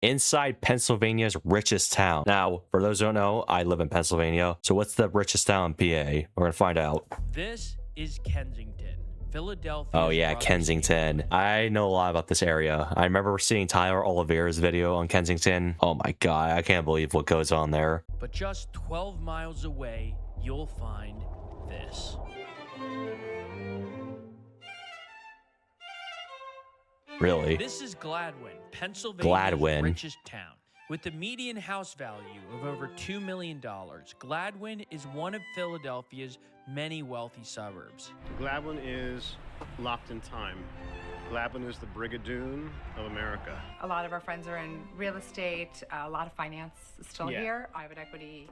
inside Pennsylvania's richest town. Now, for those who don't know, I live in Pennsylvania. So what's the richest town in PA? We're gonna find out. This is Kensington, Philadelphia. Oh yeah, Kensington. I know a lot about this area. I remember seeing Tyler Oliveira's video on Kensington. Oh my god, I can't believe what goes on there. But just 12 miles away, you'll find this. Really? This is Gladwyne, Pennsylvania's Gladwyne. richest town. With a median house value of over $2 million, Gladwyne is one of Philadelphia's many wealthy suburbs. Gladwyne is locked in time. Gladwyne is the Brigadoon of America. A lot of our friends are in real estate, a lot of finance is still here, private equity,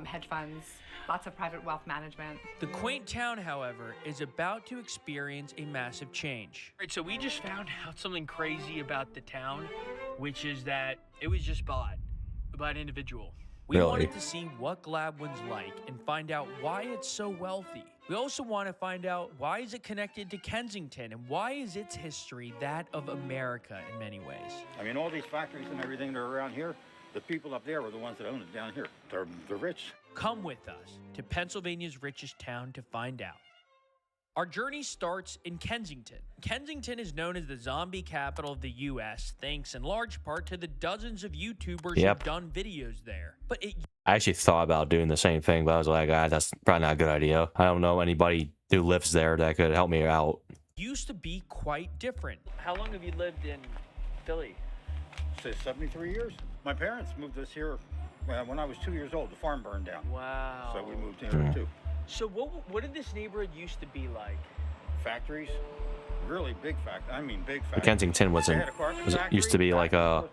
hedge funds, lots of private wealth management. The quaint town, however, is about to experience a massive change. All right, so we just found out something crazy about the town, which is that it was just bought by an individual. We wanted to see what Gladwyne's like and find out why it's so wealthy. We also want to find out why is it connected to Kensington and why is its history that of America in many ways. I mean, all these factories and everything that are around here, the people up there were the ones that own it down here. They're rich. Come with us to Pennsylvania's richest town to find out. Our journey starts in Kensington. Kensington is known as the zombie capital of the U.S., thanks in large part to the dozens of YouTubers who've done videos there. But I actually thought about doing the same thing, but I was like, that's probably not a good idea. I don't know anybody who lives there that could help me out. Used to be quite different. How long have you lived in Philly? Say 73 years. My parents moved us here when I was 2 years old. The farm burned down. Wow. So we moved here too. So what did this neighborhood used to be like? Factories, really big big factories. Kensington used to be like a.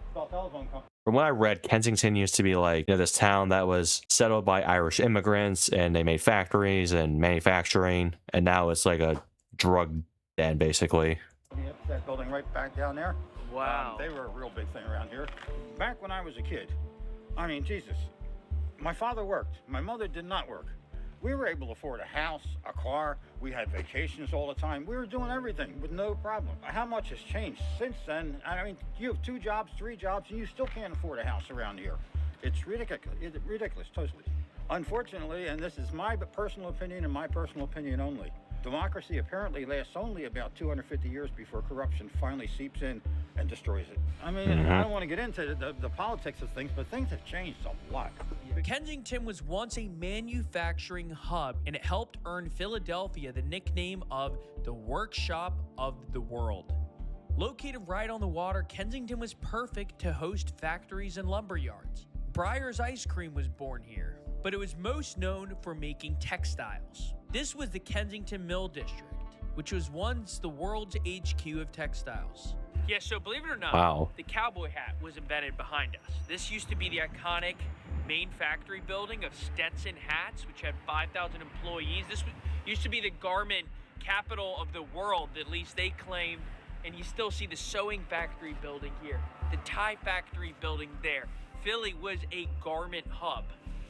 From what I read, Kensington used to be like this town that was settled by Irish immigrants, and they made factories and manufacturing, and now it's like a drug den basically. That building right back down there. Wow. They were a real big thing around here. Back when I was a kid, I mean, Jesus, my father worked. My mother did not work. We were able to afford a house, a car. We had vacations all the time. We were doing everything with no problem. How much has changed since then? I mean, you have 2 jobs, 3 jobs, and you still can't afford a house around here. It's ridiculous. It's ridiculous, totally. Unfortunately, and this is my personal opinion and my personal opinion only, democracy apparently lasts only about 250 years before corruption finally seeps in and destroys it. I mean, I don't want to get into the politics of things, but things have changed a lot. Kensington was once a manufacturing hub, and it helped earn Philadelphia the nickname of the workshop of the world. Located right on the water, Kensington was perfect to host factories and lumber yards. Breyer's ice cream was born here, but it was most known for making textiles. This was the Kensington Mill District, which was once the world's HQ of textiles. Yeah, so believe it or not, the cowboy hat was embedded behind us. This used to be the iconic main factory building of Stetson hats, which had 5,000 employees. This used to be the garment capital of the world, at least they claimed. And you still see the sewing factory building here, the tie factory building there. Philly was a garment hub.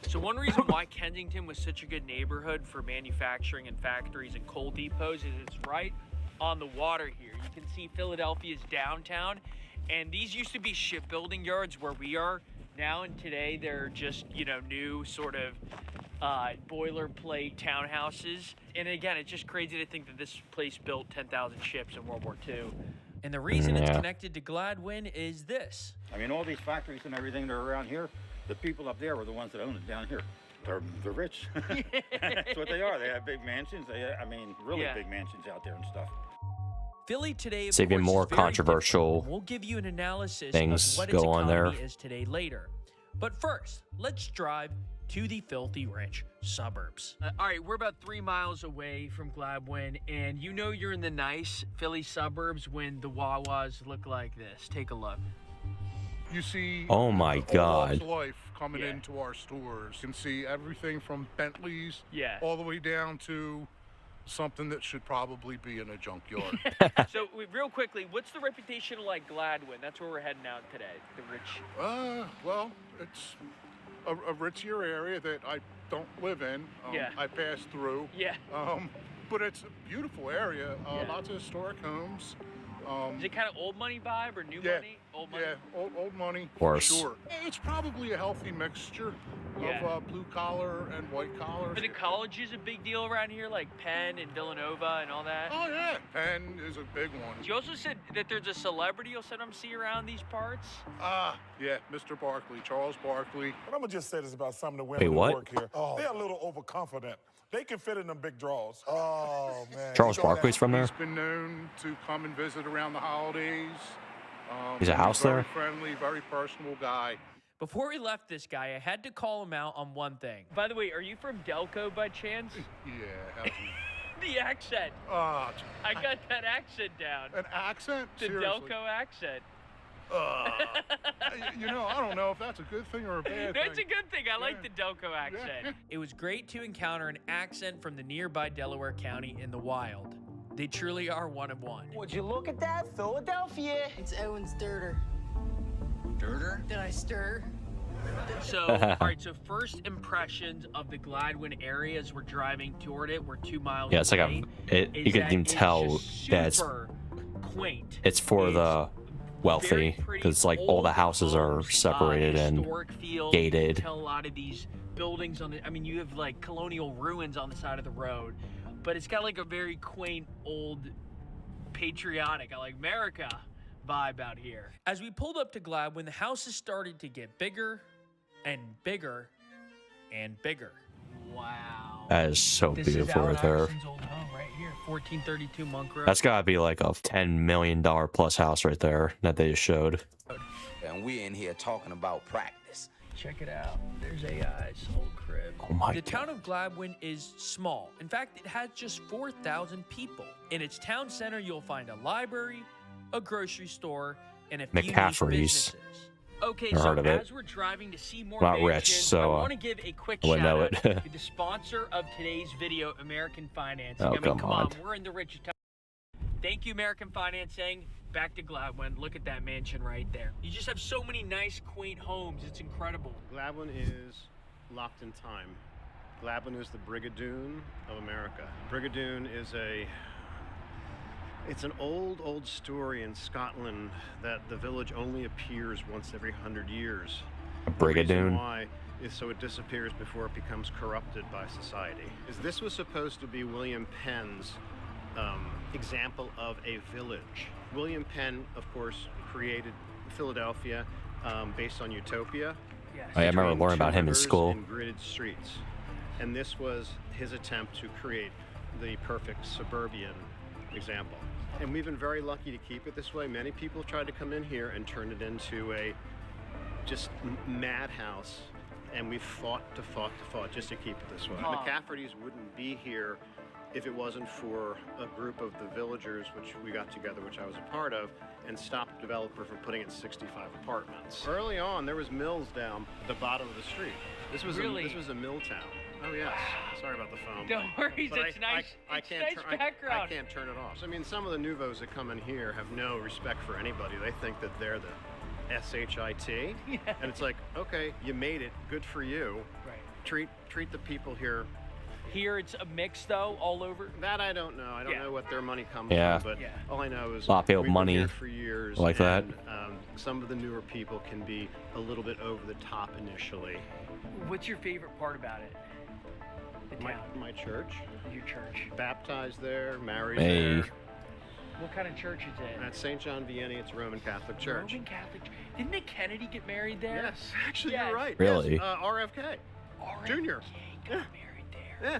So one reason why Kensington was such a good neighborhood for manufacturing and factories and coal depots is it's right on the water here. You can see Philadelphia's downtown, and these used to be shipbuilding yards where we are now, and today they're just, new sort of boilerplate townhouses. And again, it's just crazy to think that this place built 10,000 ships in World War II. And the reason it's connected to Gladwyne is this. I mean, all these factories and everything that are around here, the people up there were the ones that own it down here. They're rich. That's what they are. They have big mansions. Really big mansions out there and stuff. Philly today, it's even more controversial. We'll give you an analysis things of what go its on there. economy is today later. But first, let's drive to the filthy rich suburbs. All right, we're about 3 miles away from Gladwyne, and you're in the nice Philly suburbs when the Wawas look like this. Take a look. You see, oh my God, life coming into our stores. You can see everything from Bentleys all the way down to something that should probably be in a junkyard. So, real quickly, what's the reputation of like Gladwyne? That's where we're heading out today. The rich. Well, it's a richier area that I don't live in. I pass through. But it's a beautiful area. Lots of historic homes. Is it kind of old money vibe or new money? Old money. Yeah, old money, for Course. sure. It's probably a healthy mixture of blue collar and white collar. Are the colleges a big deal around here, like Penn and Villanova and all that? Oh, yeah. Penn is a big one. You also said that there's a celebrity you'll sometimes see around these parts? Yeah, Mr. Barkley, Charles Barkley. But I'm gonna just say this about some of the women Wait, what? who work here. They're a little overconfident. They can fit in them big draws. Oh, man. Charles Barkley's from there? He's been known to come and visit around the holidays. He's a house there? Very friendly, very personable guy. Before we left this guy, I had to call him out on one thing. By the way, are you from Delco by chance? Yeah, how's he? The accent. I got that accent down. An accent? The Seriously? Delco accent. You know, I don't know if that's a good thing or a bad thing. That's a good thing. I like the Delco accent. It was great to encounter an accent from the nearby Delaware County in the wild. They truly are one of one. Would you look at that? Philadelphia. It's Owen's Dirter. Dirter? Did I stir? So, all right, so first impressions of the Gladwyne area as we're driving toward it, we're 2 miles Yeah, it's like away, you can even tell that quaint. it's for the wealthy, Very pretty, because like all the old houses are homes, separated and historic feel. gated. You can tell a lot of these buildings on the, I mean, you have like colonial ruins on the side of the road, but it's got like a very quaint, old, patriotic, I like America vibe out here. As we pulled up to Gladwyne, the houses started to get bigger and bigger and bigger. Wow. That is so This beautiful is right there. Allison's old home right here, 1432 Monk Road. That's gotta be like a $10 million plus house right there that they just showed. And we're in here talking about practice. Check it out. There's AI's old crib. Oh my The God. town of Gladwyne is small. In fact, it has just 4,000 people. In its town center, you'll find a library, a grocery store, and a few niche McCaffrey's. businesses. Okay, Never so heard of it. as we're driving to see more Not rich, mansions, so, I want to give a quick I shout wouldn't know out it. to the sponsor of today's video, American Financing. Oh, I mean, come come on. on, we're in the richest town. Thank you, American Financing. Back to Gladwyne. Look at that mansion right there. You just have so many nice, quaint homes. It's incredible. Gladwyne is locked in time. Gladwyne is the Brigadoon of America. Brigadoon is it's an old story in Scotland that the village only appears once every 100 years. A The reason Brigadoon. why is so it disappears before it becomes corrupted by society. This was supposed to be William Penn's example of a village. William Penn, of course, created Philadelphia based on Utopia. Yes. I remember between learning two about him in rivers school. and gridded streets. And this was his attempt to create the perfect suburban example. And we've been very lucky to keep it this way. Many people tried to come in here and turn it into a just madhouse. And we fought just to keep it this way. McCafferty's wouldn't be here if it wasn't for a group of the villagers, which we got together, which I was a part of, and stopped the developer from putting in 65 apartments. Early on, there was mills down the bottom of the street. This was a mill town. Oh yes. Sorry about the phone. Don't worry, But it's nice. I It's can't nice I background. can't turn it off. I mean, some of the nouveaux that come in here have no respect for anybody. They think that they're the SHIT, and it's like, okay, you made it. Good for you. Right. Treat the people here. Here it's a mix though, all over. That I don't know. I don't know what their money comes Yeah. from, but all I know is A lot of people we've been money here for years, like that. and, some of the newer people can be a little bit over the top initially. What's your favorite part about it? The town. My church. Your church. Baptized there, married Hey. there. What kind of church is it? At St. John Vianney, it's a Roman Catholic church. Roman Catholic. Didn't Nick Kennedy get married there? Yes, actually, Yes. you're right. Really? Yes, RFK. Junior. Got married there. Yeah.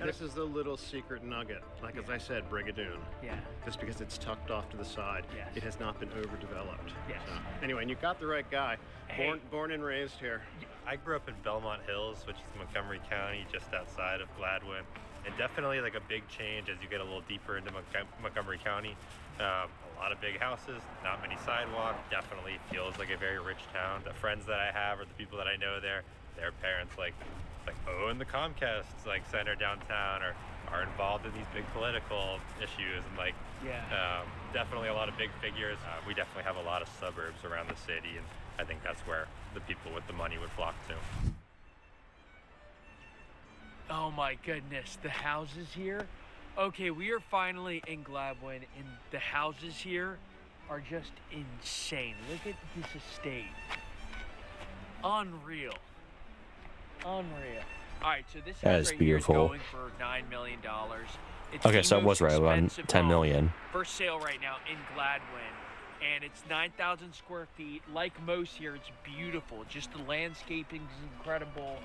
This is the little secret nugget. Like as I said, Brigadoon. Yeah. Just because it's tucked off to the side, Yes. it has not been overdeveloped. Yes. So, anyway, and you got the right guy. Hey. Born and raised here. I grew up in Belmont Hills, which is Montgomery County, just outside of Gladwyne, and definitely like a big change as you get a little deeper into Montgomery County. A lot of big houses, not many sidewalks. Definitely feels like a very rich town. The friends that I have or the people that I know there, their parents like own the Comcast center downtown or are involved in these big political issues and definitely a lot of big figures. We definitely have a lot of suburbs around the city, and I think that's where the people with the money would flock to. Oh my goodness, the houses here. Okay, we are finally in Gladwyne, and the houses here, are just insane. Look at this estate. Unreal. Unreal. All right, so this That house is right beautiful. here is going for $9 million. It's Okay, the so it was most right around expensive 10 home million. for sale right now in Gladwyne, and it's 9,000 square feet. Like most here, it's beautiful. Just the landscaping is incredible.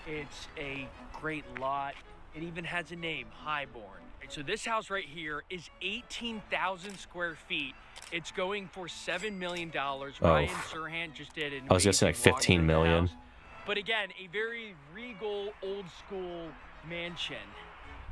It's a great lot. It even has a name, Highborn. So this house right here is 18,000 square feet. It's going for $7 million. Ryan Serhant just did an I was gonna say like 15 million. house. But again, a very regal, old school mansion.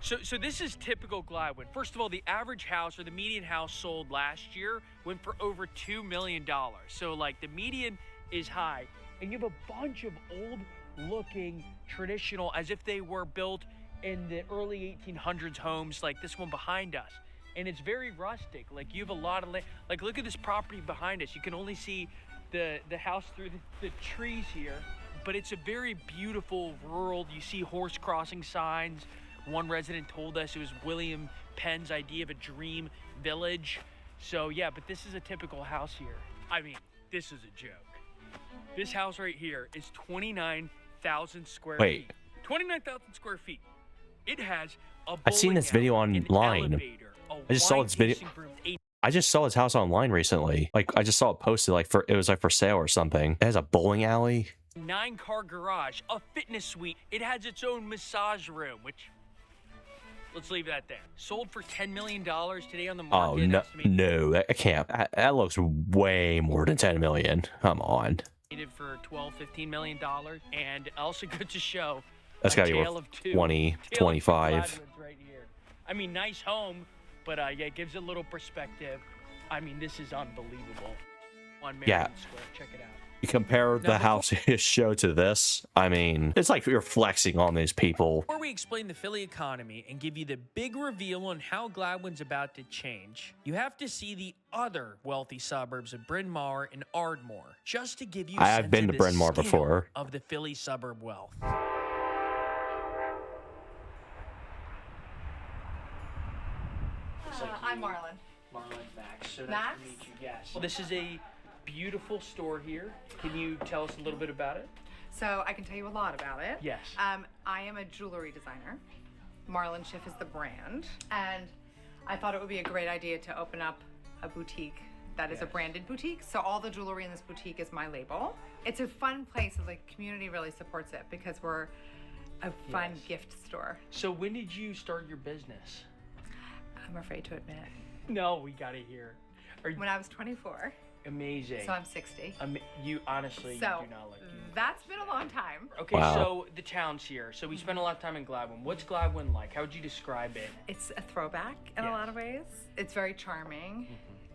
So this is typical Gladwyne. First of all, the average house or the median house sold last year went for over $2 million. So like the median is high. And you have a bunch of old looking traditional, as if they were built in the early 1800s homes like this one behind us. And it's very rustic. Like you have a lot of, like look at this property behind us. You can only see the house through the trees here. But it's a very beautiful rural, you see horse crossing signs. One resident told us it was William Penn's idea of a dream village. So yeah, but this is a typical house here. I mean, this is a joke. This house right here is 29,000 square feet. 29,000 square feet. It has a I've seen this video online. I just saw this video. I just saw this house online recently. Like I just saw it posted like it was like for sale or something. It has a bowling alley. 9-car garage, a fitness suite. It has its own massage room, which let's leave that there. Sold for $10 million today on the market. Oh no, I can't. That looks way more than 10 million. Come on. For $12-15 million, and also good to show. That's gotta be worth 20, 25. Right here. I mean, nice home, but yeah, it gives a little perspective. I mean, this is unbelievable. On Marion Square, check it out. You compare the house you show to this, I mean, it's like you're flexing on these people. Before we explain the Philly economy and give you the big reveal on how Gladwyne's about to change, you have to see the other wealthy suburbs of Bryn Mawr and Ardmore, just to give you a I've been to Bryn Mawr before. Of the Philly suburb wealth. I'm Marlon. Marlon Max. So Max? nice to meet you. Yes. Well, this is a beautiful store here. Can you tell us a little bit about it? So I can tell you a lot about it. Yes. I am a jewelry designer. Marlon Schiff is the brand. And I thought it would be a great idea to open up a boutique that is a branded boutique. So all the jewelry in this boutique is my label. It's a fun place, and the community really supports it because we're a fun gift store. So when did you start your business? I'm afraid to admit. No, we gotta hear. When I was 24. Amazing. So I'm 60. You honestly you do not look you. That's been a long time. Okay, so the town's here. So we spent a lot of time in Gladwyne. What's Gladwyne like? How would you describe it? It's a throwback in a lot of ways. It's very charming.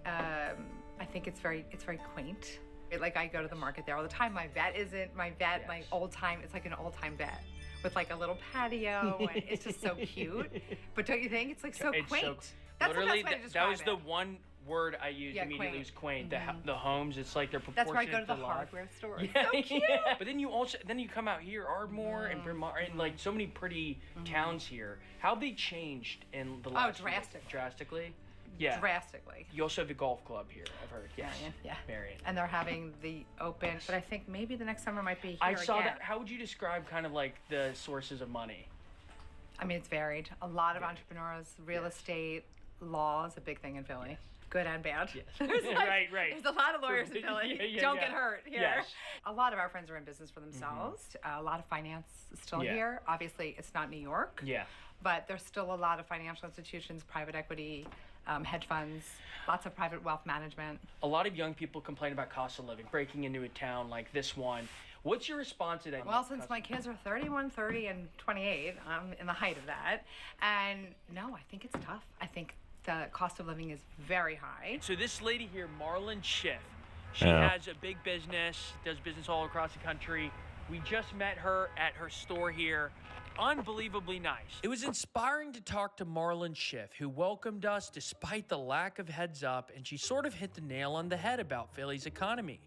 I think it's very quaint. Like I go to the market there all the time. My vet, my old time, it's like an old time vet with like a little patio, and it's just so cute. But don't you think it's like so quaint? That's literally, the best way to describe that was the one word I used immediately. Was quaint. The homes, it's like they're proportionate. That's where I go to the hardware store. Yeah, so cute. But then you come out here, Ardmore and Bryn Mawr, and like so many pretty towns here. How have they changed in the last drastically? Yeah. Drastically. You also have a golf club here, I've heard. Yes. Marion, yeah. Marion. And they're having the open, but I think maybe the next summer might be here I saw again. that. How would you describe kind of like the sources of money? I mean, it's varied. A lot of entrepreneurs, real estate, law is a big thing in Philly. Yes. Good and bad. Yes. Right. There's a lot of lawyers in Philly. Don't get hurt here. Yes. A lot of our friends are in business for themselves. A lot of finance is still here. Obviously, it's not New York. Yeah. But there's still a lot of financial institutions, private equity, hedge funds, lots of private wealth management. A lot of young people complain about cost of living, breaking into a town like this one. What's your response to that? Well, since my kids are 31, 30, and 28, I'm in the height of that. And no, I think it's tough. I think the cost of living is very high. So this lady here, Marlon Schiff, she has a big business, does business all across the country. We just met her at her store here. Unbelievably nice. It was inspiring to talk to Marlon Schiff, who welcomed us despite the lack of heads up, and she sort of hit the nail on the head about Philly's economy.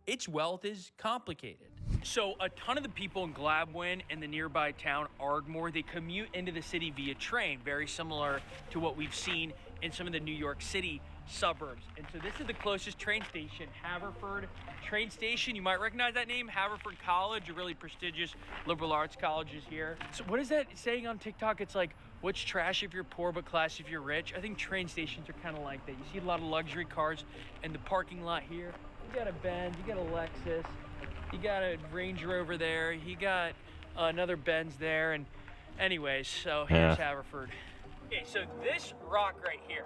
Its wealth is complicated. So a ton of the people in Gladwyne and the nearby town Ardmore, they commute into the city via train, very similar to what we've seen in some of the New York City suburbs. And so this is the closest train station, Haverford train station. You might recognize that name, Haverford College, a really prestigious liberal arts college is here. So what is that saying on TikTok? It's like, what's trash if you're poor but class if you're rich? I think train stations are kind of like that. You see a lot of luxury cars in the parking lot here. You got a Benz, you got a Lexus, you got a Range Rover there, you got another Benz there, and anyways, so here's Haverford. Okay, so this rock right here,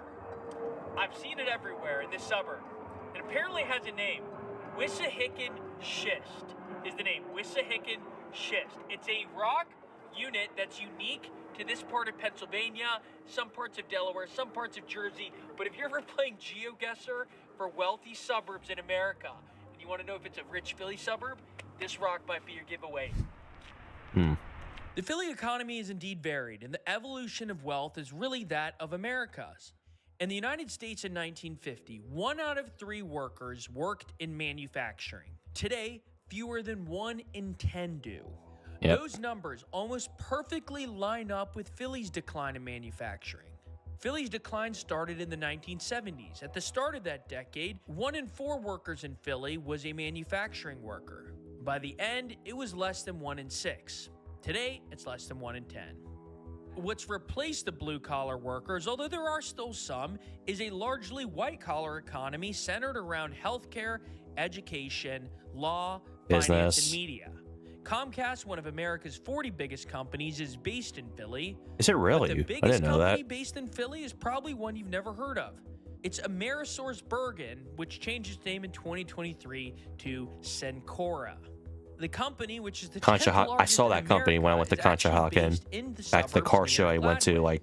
I've seen it everywhere in this suburb. It apparently has a name. Wissahickon Schist is the name. Wissahickon Schist. It's a rock unit that's unique to this part of Pennsylvania, some parts of Delaware, some parts of Jersey. But if you're ever playing GeoGuessr for wealthy suburbs in America, and you want to know if it's a rich Philly suburb, this rock might be your giveaway. The Philly economy is indeed varied, and the evolution of wealth is really that of America's. In the United States in 1950, 1 out of 3 workers worked in manufacturing. Today, fewer than 1 in 10 do. Yep. Those numbers almost perfectly line up with Philly's decline in manufacturing. Philly's decline started in the 1970s. At the start of that decade, 1 in 4 workers in Philly was a manufacturing worker. By the end, it was less than 1 in 6. Today, it's less than 1 in 10. What's replaced the blue-collar workers, although there are still some, is a largely white-collar economy centered around healthcare, education, law, finance, and media. Comcast, one of America's 40 biggest companies, is based in Philly. Is it really? But the I biggest didn't know company that. based in Philly is probably one you've never heard of. It's AmerisourceBergen, which changed its name in 2023 to Cencora. The company, which is the 10th largest I saw that in company when I went to America, is actually Conshohocken. based in the Back to the suburbs car near show I went to Gladwyne. like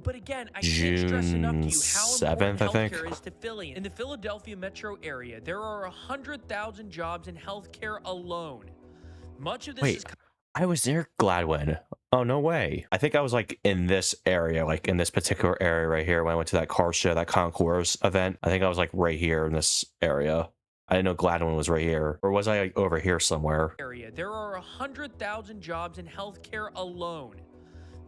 But again, I can't stress enough to June you how 7th, important I think. healthcare is to Philly. In the Philadelphia metro area, there are 100,000 jobs in healthcare alone. Much of this is... I was near Gladwyne. Oh, no way. I think I was like in this area, like in this particular area right here when I went to that car show, that concourse event. I think I was like right here in this area. I didn't know Gladwyne was right here. Or was I like over here somewhere? There are 100,000 jobs in healthcare alone.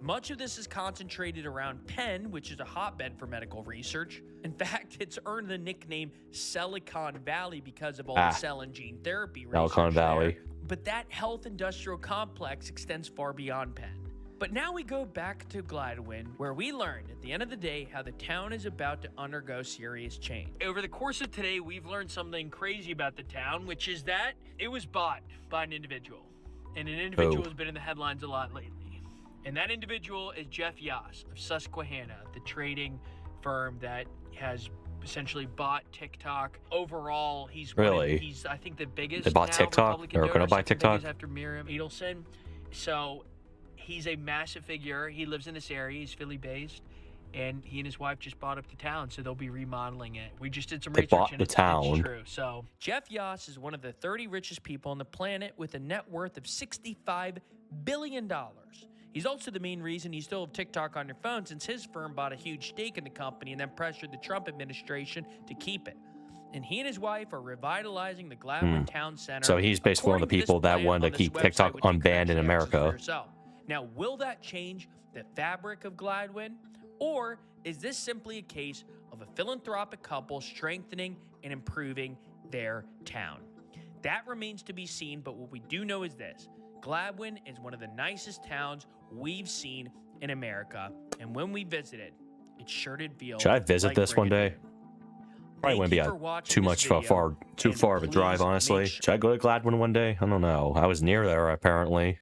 Much of this is concentrated around Penn, which is a hotbed for medical research. In fact, it's earned the nickname Silicon Valley because of all the cell and gene therapy research Silicon Valley. there. But that health industrial complex extends far beyond Penn. But now we go back to Gladwyne, where we learned at the end of the day how the town is about to undergo serious change. Over the course of today, we've learned something crazy about the town, which is that it was bought by an individual. And an individual has been in the headlines a lot lately. And that individual is Jeff Yass of Susquehanna, the trading firm that has essentially bought TikTok. Overall, he's I think the biggest. They bought TikTok? Republican They're gonna donor, buy second TikTok? biggest after Miriam Edelson. So he's a massive figure. He lives in this area. He's Philly based. And he and his wife just bought up the town, so they'll be remodeling it. We just did some research. Bought and the it's town. true. So Jeff Yass is one of the 30 richest people on the planet with a net worth of $65 billion. He's also the main reason you still have TikTok on your phone, since his firm bought a huge stake in the company and then pressured the Trump administration to keep it. And he and his wife are revitalizing the Gladwyne Town Center. So he's basically one of the people that wanted to keep TikTok unbanned in America. Now, will that change the fabric of Gladwyne? Or is this simply a case of a philanthropic couple strengthening and improving their town? That remains to be seen, but what we do know is this. Gladwyne is one of the nicest towns we've seen in America, and when we visited, it sure did feel. Should I visit like this one bringing day? Probably wouldn't be too far of a drive, honestly. Should I go to Gladwyne one day? I don't know. I was near there apparently.